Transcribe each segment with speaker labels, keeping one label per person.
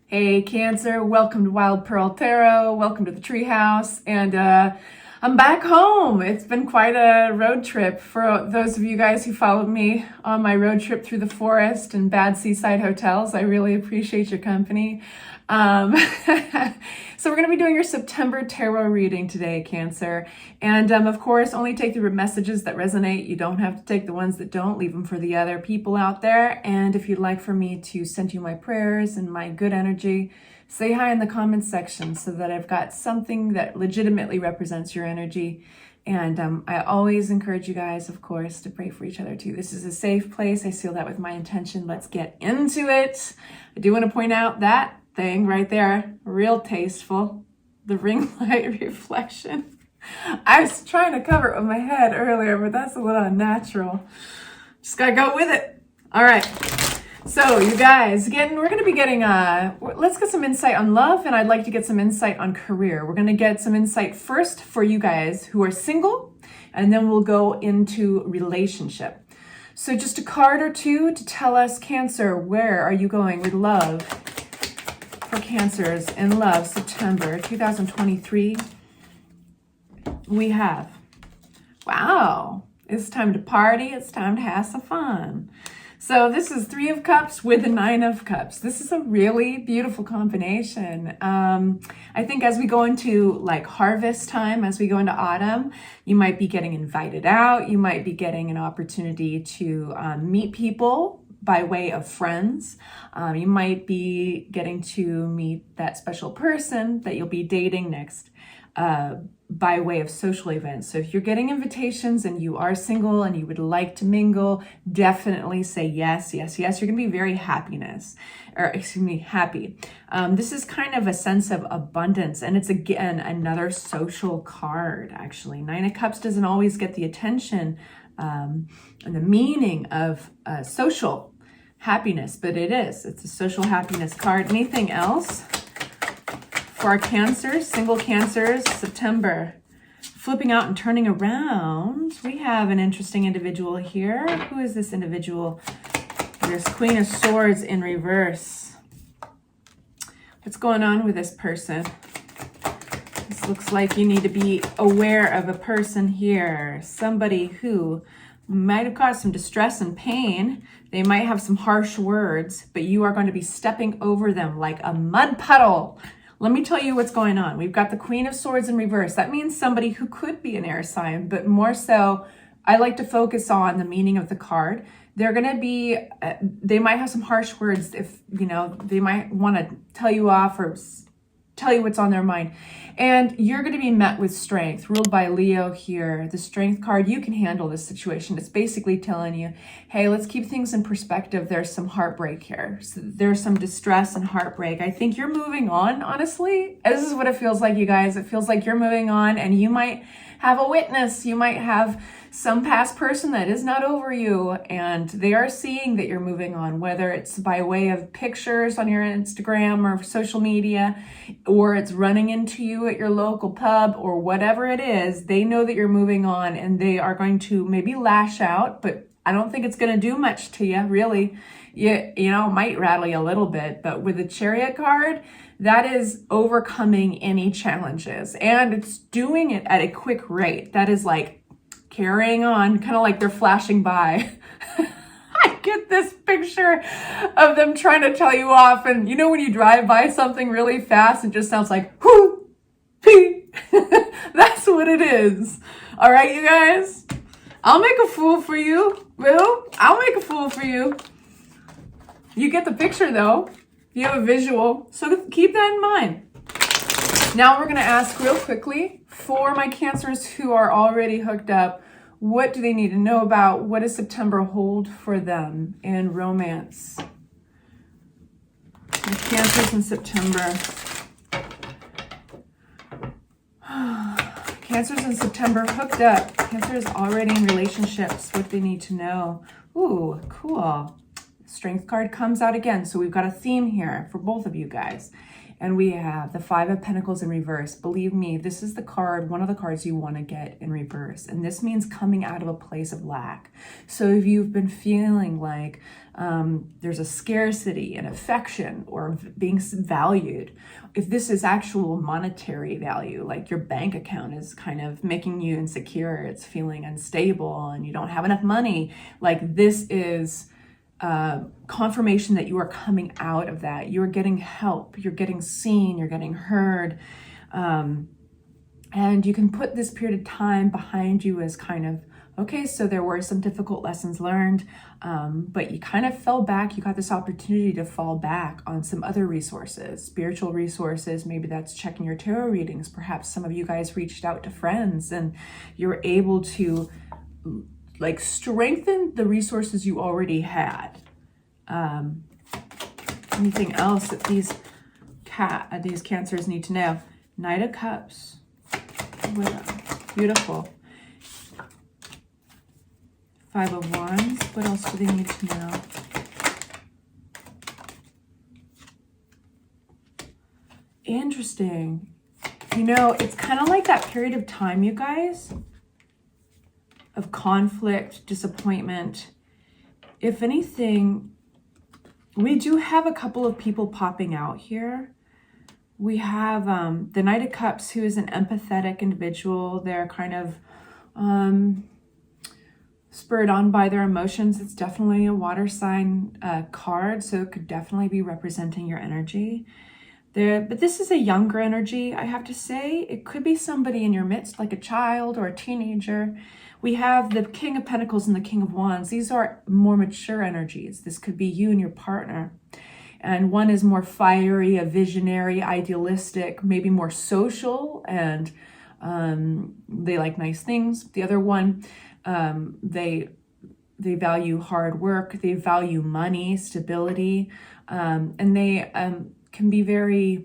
Speaker 1: Hey Cancer, welcome to Wild Pearl Tarot, welcome to the Treehouse, and I'm back home. It's been quite a road trip for those of you guys who followed me on my road trip through the forest and bad seaside hotels. I really appreciate your company. So we're going to be doing your September tarot reading today, Cancer. And of course, only take the messages that resonate. You don't have to take the ones that don't. Leave them for the other people out there. And if you'd like for me to send you my prayers and my good energy, say hi in the comments section so that I've got something that legitimately represents your energy. And I always encourage you guys, of course, to pray for each other too. This is a safe place. I seal that with my intention. Let's get into it. I do want to point out that thing right there, real tasteful, the ring light reflection. I was trying to cover it with my head earlier, but that's a little unnatural. Just gotta go with it. All right, so you guys, we're gonna be getting let's get some insight on love, and I'd like to get some insight on career. We're gonna get some insight first for you guys who are single, and then we'll go into relationship. So just a card or two to tell us, Cancer, where are you going with love? For Cancers in love, September 2023, we have, wow, it's time to party, it's time to have some fun. So this is 3 of Cups with the 9 of Cups. This is a really beautiful combination. I think as we go into like harvest time, as we go into autumn, you might be getting invited out, you might be getting an opportunity to meet people by way of friends. You might be getting to meet that special person that you'll be dating next by way of social events. So if you're getting invitations and you are single and you would like to mingle, definitely say yes, yes, yes. You're gonna be very happy. This is kind of a sense of abundance, and it's again another social card, actually. 9 of Cups doesn't always get the attention and the meaning of social happiness, but it's a social happiness card. Anything else for our Cancers, single Cancers, September? Flipping out and turning around, we have an interesting individual here. Who is this individual? There's Queen of Swords in reverse. What's going on with this person? This looks like you need to be aware of a person here, somebody who might have caused some distress and pain. They might have some harsh words, but you are going to be stepping over them like a mud puddle. Let me tell you what's going on. We've got the Queen of Swords in reverse. That means somebody who could be an air sign, but more so, I like to focus on the meaning of the card. They're going to be, they might have some harsh words if, they might want to tell you off or tell you what's on their mind. And you're going to be met with strength, ruled by Leo here. The Strength card, you can handle this situation. It's basically telling you, hey, let's keep things in perspective. There's some heartbreak here. So there's some distress and heartbreak. I think you're moving on, honestly. This is what it feels like, you guys. It feels like you're moving on, and you might have a witness. You might have some past person that is not over you, and they are seeing that you're moving on, whether it's by way of pictures on your Instagram or social media, or it's running into you at your local pub, or whatever it is. They know that you're moving on, and they are going to maybe lash out, but I don't think it's going to do much to you, really. It might rattle you a little bit, but with the Chariot card, that is overcoming any challenges, and it's doing it at a quick rate. That is like carrying on, kind of like they're flashing by. I get this picture of them trying to tell you off, and when you drive by something really fast, it just sounds like whoo, pee. That's what it is. All right, you guys, I'll make a fool for you, boo. I'll make a fool for you. You get the picture though. You have a visual, so keep that in mind. Now we're going to ask real quickly for my Cancers who are already hooked up, what do they need to know about? What does September hold for them in romance? My Cancers in September. Cancers in September hooked up. Cancers already in relationships, what they need to know. Ooh, cool. Strength card comes out again. So we've got a theme here for both of you guys. And we have the Five of Pentacles in reverse. Believe me, this is the card, one of the cards you want to get in reverse. And this means coming out of a place of lack. So if you've been feeling like there's a scarcity in affection or being valued, if this is actual monetary value, like your bank account is kind of making you insecure, it's feeling unstable and you don't have enough money, like this is confirmation that you are coming out of that. You're getting help, you're getting seen, you're getting heard. And you can put this period of time behind you as kind of, okay, so there were some difficult lessons learned, but you kind of fell back. You got this opportunity to fall back on some other resources, spiritual resources. Maybe that's checking your tarot readings. Perhaps some of you guys reached out to friends and you're able to like strengthen the resources you already had. Anything else that these Cancers need to know? Knight of Cups. Beautiful. Five of Wands. What else do they need to know? Interesting. You know, it's kind of like that period of time, you guys, of conflict, disappointment. If anything, we do have a couple of people popping out here. We have the Knight of Cups, who is an empathetic individual. They're kind of spurred on by their emotions. It's definitely a water sign card, so it could definitely be representing your energy. But this is a younger energy, I have to say. It could be somebody in your midst, like a child or a teenager. We have the King of Pentacles and the King of Wands. These are more mature energies. This could be you and your partner. And one is more fiery, a visionary, idealistic, maybe more social, and they like nice things. The other one, they value hard work, they value money, stability, and they can be very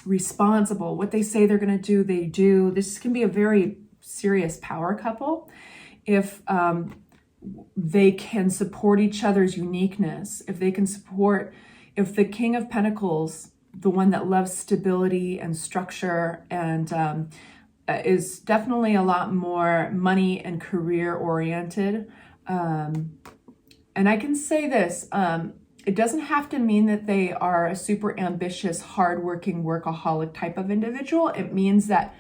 Speaker 1: responsible. What they say they're going to do, they do. This can be a very serious power couple if they can support each other's uniqueness, if they can support, if the King of Pentacles, the one that loves stability and structure and is definitely a lot more money and career oriented. And I can say this, it doesn't have to mean that they are a super ambitious, hardworking, workaholic type of individual. It means that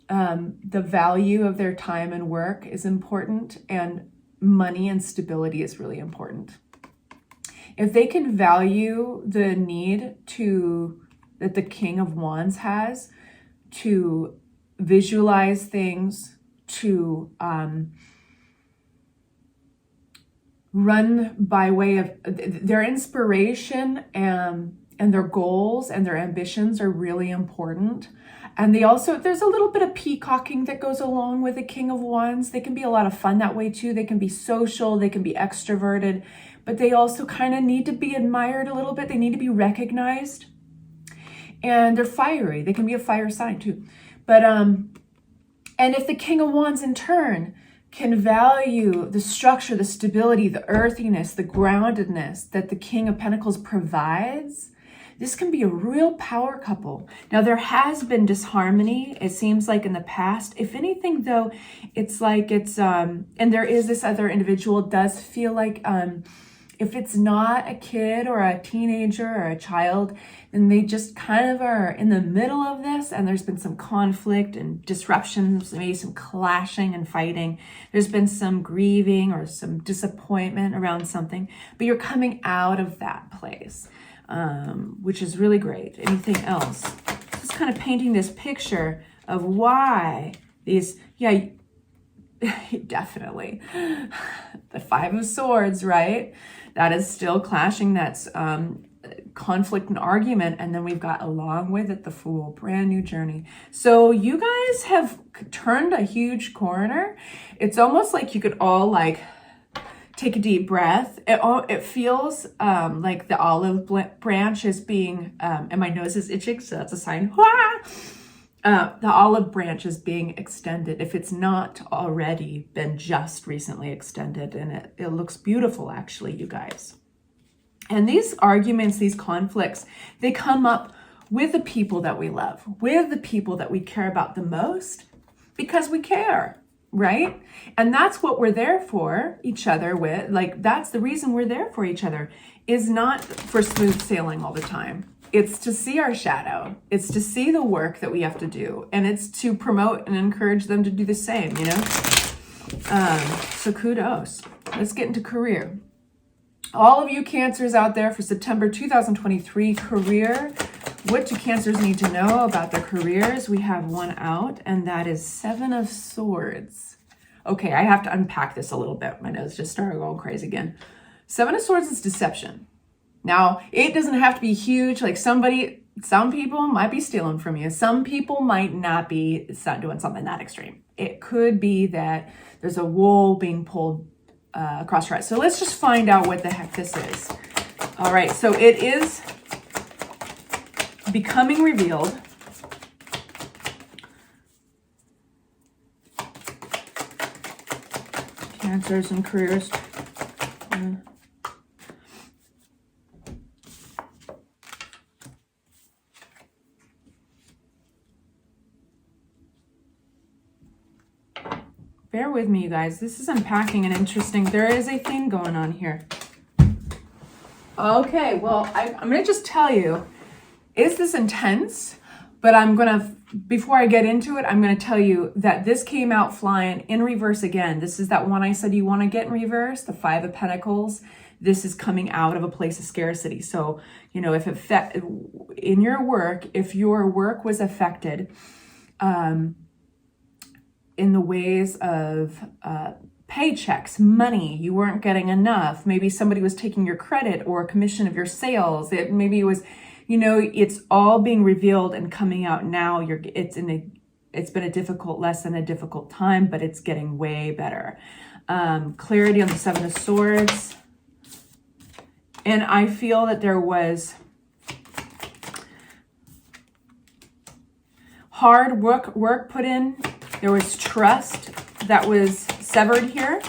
Speaker 1: the value of their time and work is important, and money and stability is really important. If they can value the need that the King of Wands has to visualize things, to run by way of their inspiration, and their goals and their ambitions are really important. And they also, there's a little bit of peacocking that goes along with the King of Wands. They can be a lot of fun that way too. They can be social, they can be extroverted, but they also kind of need to be admired a little bit. They need to be recognized. And they're fiery. They can be a fire sign too. But, and if the King of Wands in turn can value the structure, the stability, the earthiness, the groundedness that the King of Pentacles provides, this can be a real power couple. Now, there has been disharmony, it seems like, in the past. If anything, though, it's like it's, and there is this other individual, does feel like if it's not a kid or a teenager or a child, then they just kind of are in the middle of this, and there's been some conflict and disruptions, maybe some clashing and fighting. There's been some grieving or some disappointment around something, but you're coming out of that place. Which is really great. Anything else? Just kind of painting this picture of why these, yeah, definitely. The Five of Swords, right? That is still clashing. That's conflict and argument. And then we've got along with it the Fool, brand new journey. So you guys have turned a huge corner. It's almost like you could all like take a deep breath. It feels like the olive branch is being, and my nose is itching, so that's a sign. The olive branch is being extended, if it's not already been just recently extended, and it looks beautiful, actually, you guys. And these arguments, these conflicts, they come up with the people that we love, with the people that we care about the most, because we care, right? And that's what we're there for each other with. Like, that's the reason we're there for each other, is not for smooth sailing all the time. It's to see our shadow. It's to see the work that we have to do. And it's to promote and encourage them to do the same, you know? So kudos. Let's get into career. All of you Cancers out there for September 2023 career. What do Cancers need to know about their careers? We have one out, and that is Seven of Swords. Okay, I have to unpack this a little bit. My nose just started going crazy again. Seven of Swords is deception. Now, it doesn't have to be huge. Like some people might be stealing from you. Some people might not be doing something that extreme. It could be that there's a wool being pulled across your eyes. So let's just find out what the heck this is. All right, so it is becoming revealed. Cancers and careers. Bear with me, you guys. This is unpacking and interesting. There is a thing going on here. Okay, well, I'm going to just tell you, is this intense? But before I get into it, I'm going to tell you that this came out flying in reverse again. This is that one I said you want to get in reverse, the Five of Pentacles. This is coming out of a place of scarcity. So, you know, in your work, if your work was affected, in the ways of paychecks, money, you weren't getting enough. Maybe somebody was taking your credit or a commission of your sales. Maybe it was, you know, it's all being revealed and coming out now. It's been a difficult lesson, a difficult time, but it's getting way better. Clarity on the Seven of Swords. And I feel that there was hard work put in. There was trust that was severed here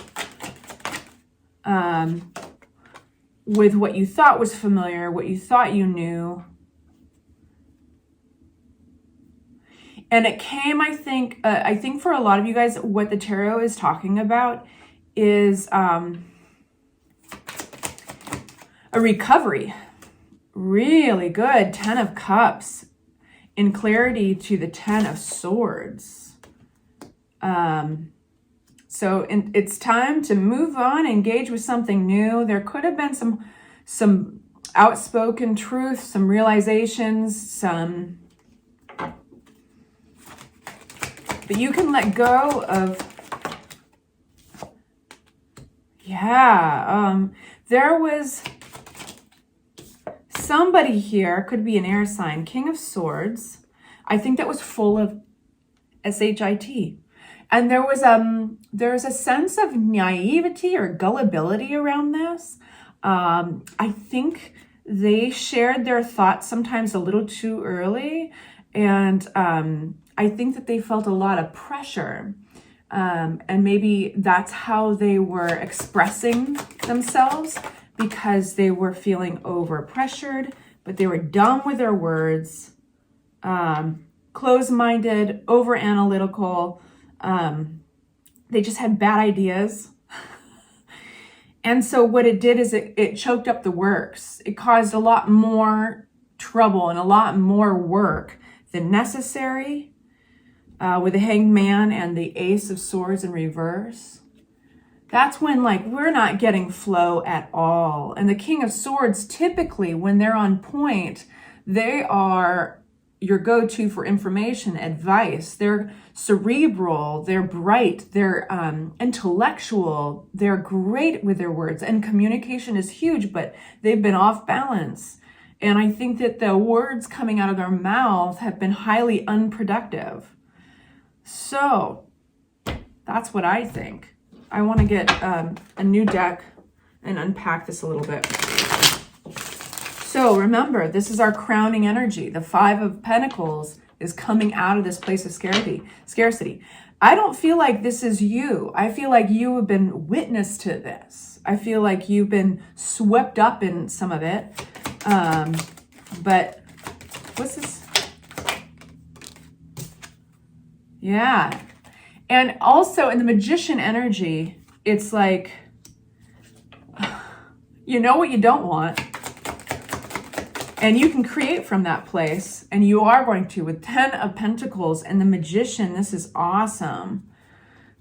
Speaker 1: with what you thought was familiar, what you thought you knew. And it came, I think for a lot of you guys, what the tarot is talking about is a recovery. Really good. 10 of Cups in clarity to the 10 of Swords. So it's time to move on, engage with something new. There could have been some outspoken truth, some realizations, but you can let go of, there was somebody here, could be an air sign, King of Swords. I think that was full of shit. And there's a sense of naivety or gullibility around this. I think they shared their thoughts sometimes a little too early. And I think that they felt a lot of pressure. And maybe that's how they were expressing themselves, because they were feeling over-pressured, but they were dumb with their words, closed-minded, over-analytical. They just had bad ideas. And so what it did is it choked up the works. It caused a lot more trouble and a lot more work than necessary, with the Hanged Man and the Ace of Swords in reverse. That's when, like, we're not getting flow at all. And the King of Swords, typically when they're on point, they are your go-to for information, advice. They're cerebral, they're bright, they're intellectual, they're great with their words, and communication is huge, but they've been off balance. And I think that the words coming out of their mouth have been highly unproductive. So that's what I think. I want to get a new deck and unpack this a little bit. So remember, this is our crowning energy. The Five of Pentacles is coming out of this place of scarcity. I don't feel like this is you. I feel like you have been witness to this. I feel like you've been swept up in some of it. But what's this? Yeah. And also in the Magician energy, it's like, you know what you don't want. And you can create from that place. And you are going to with 10 of Pentacles and the Magician. This is awesome.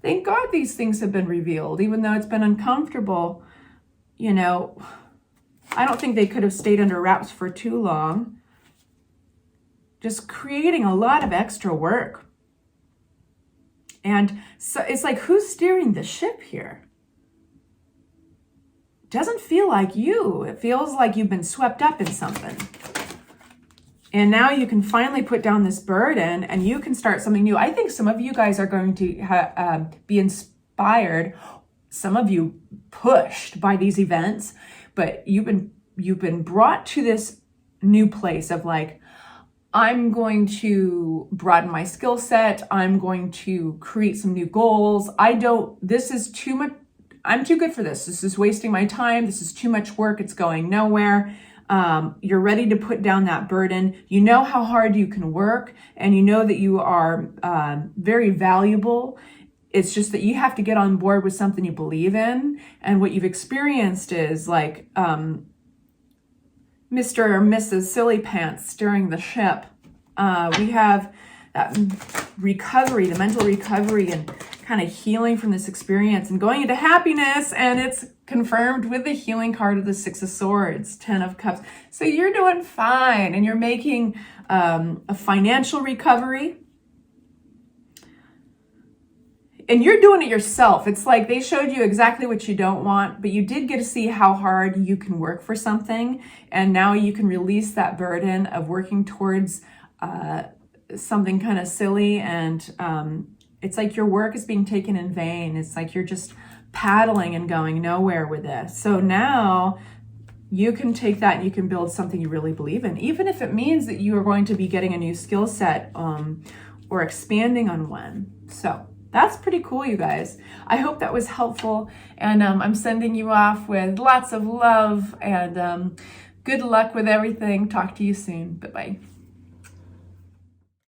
Speaker 1: Thank God these things have been revealed, even though it's been uncomfortable. You know, I don't think they could have stayed under wraps for too long. Just creating a lot of extra work. And so it's like, who's steering the ship here? Doesn't feel like you. It feels like you've been swept up in something. And now you can finally put down this burden and you can start something new. I think some of you guys are going to be inspired. Some of you pushed by these events, but you've been brought to this new place of like, I'm going to broaden my skill set. I'm going to create some new goals. This is too much. I'm too good for this. This is wasting my time. This is too much work. It's going nowhere. You're ready to put down that burden. You know how hard you can work and you know that you are very valuable. It's just that you have to get on board with something you believe in. And what you've experienced is like Mr. or Mrs. Silly Pants steering the ship. We have that recovery, the mental recovery and kind of healing from this experience and going into happiness. And it's confirmed with the healing card of the 6 of Swords, 10 of Cups. So you're doing fine and you're making a financial recovery. And you're doing it yourself. It's like they showed you exactly what you don't want, but you did get to see how hard you can work for something. And now you can release that burden of working towards something kind of silly. And it's like your work is being taken in vain. It's like you're just paddling and going nowhere with this. So now you can take that and you can build something you really believe in, even if it means that you are going to be getting a new skill set or expanding on one. So that's pretty cool, you guys. I hope that was helpful. And I'm sending you off with lots of love and good luck with everything. Talk to you soon. Bye-bye.